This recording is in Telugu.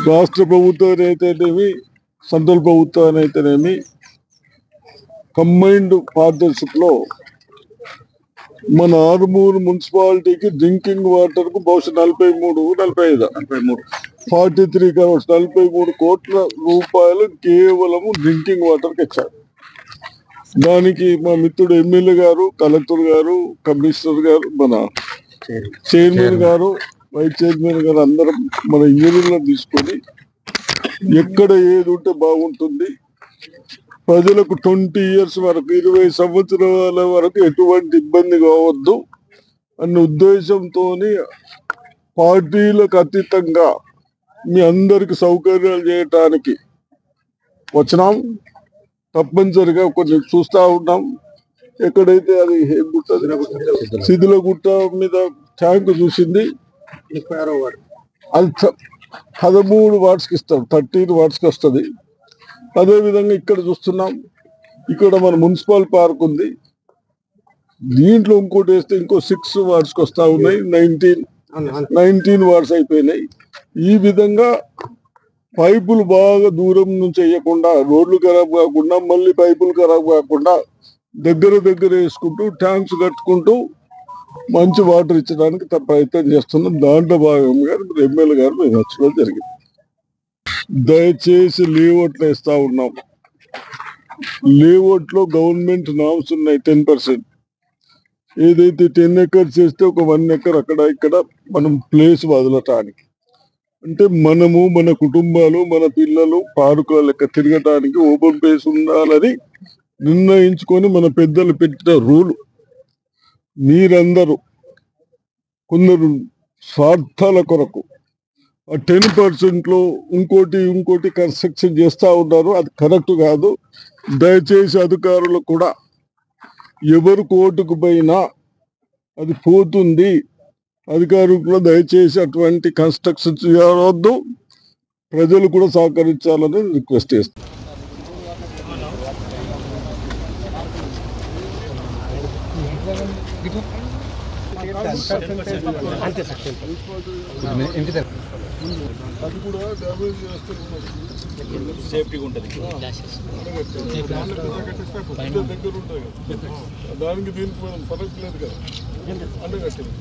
రాష్ట్ర ప్రభుత్వం అయితేనేమి సెంట్రల్ ప్రభుత్వం అయితేనేమి కంబైన్డ్ పార్ట్నర్షిప్ లో మన ఆరుమూరు మున్సిపాలిటీకి డ్రింకింగ్ వాటర్ కు బహుశా 43 crores 43 కోట్ల రూపాయలు కేవలం డ్రింకింగ్ వాటర్ కి ఇచ్చారు. దానికి మా మిత్రుడు ఎమ్మెల్యే గారు, కలెక్టర్ గారు, కమిషనర్ గారు, మన చైర్మన్ గారు, వైస్ చైర్మన్ గారు అందరం మన ఇంజనీర్లను తీసుకొని ఎక్కడ ఏది ఉంటే బాగుంటుంది, ప్రజలకు 20 years వరకు 20 సంవత్సరాల వరకు ఎటువంటి ఇబ్బంది కావద్దు అన్న ఉద్దేశంతో పార్టీలకు అతీతంగా మీ అందరికి సౌకర్యాలు చేయటానికి వచ్చినాం. తప్పనిసరిగా కొన్ని చూస్తా ఉన్నాం. ఎక్కడైతే అది శిథిలగుట్ట మీద ట్యాంక్ చూసింది, అది 13 వాట్స్కి ఇస్తాం, 13 వాట్స్కి వస్తుంది. అదేవిధంగా ఇక్కడ చూస్తున్నాం, ఇక్కడ మన మున్సిపల్ పార్క్ ఉంది, దీంట్లో ఇంకోటి వేస్తే ఇంకో 6 వాట్స్కి వస్తా ఉన్నాయి. 19 వాట్స్ అయిపోయినాయి. ఈ విధంగా పైపులు బాగా దూరం నుంచి వేయకుండా, రోడ్లు ఖరాబ్ కాకుండా, మళ్ళీ పైపులు ఖరాబ్ కాకుండా దగ్గర వేసుకుంటూ ట్యాంక్స్ కట్టుకుంటూ మంచి వాటర్ ఇచ్చడానికి ప్రయత్నం చేస్తున్నాం. దాంట్లో భాగంగా ఎమ్మెల్యే గారు మేము వచ్చడం జరిగింది. దయచేసి లేఅవుట్లు వేస్తా ఉన్నాం. లేఅవుట్ లో గవర్నమెంట్ నామ్స్ ఉన్నాయి. 10%, ఏదైతే 10 acres చేస్తే ఒక 1 acre అక్కడ ఇక్కడ మనం ప్లేస్ వదలటానికి, అంటే మనము మన కుటుంబాలు మన పిల్లలు పార్కుల లెక్క తిరగటానికి ఓపెన్ ప్లేస్ ఉండాలని నిర్ణయించుకొని మన పెద్దలు పెట్టిన రూలు. మీరందరూ కొందరు స్వార్థాల కొరకు 10% లో ఇంకోటి కన్స్ట్రక్షన్ చేస్తా ఉన్నారు. అది కరెక్ట్ కాదు. దయచేసి అధికారులు కూడా ఎవరు కోర్టుకు పోయినా అది పోతుంది. అధికారులు కూడా దయచేసి అటువంటి కన్స్ట్రక్షన్ చేయవద్దు, ప్రజలు కూడా సహకరించాలని రిక్వెస్ట్ చేస్తాం. అది కూడా డ్యామేజ్ సేఫ్టీగా ఉంటుంది, దగ్గర ఉంటాయి కదా, దానికి దీనికి మనం ఫరక్ లేదు కదా, అంటే కట్టింది.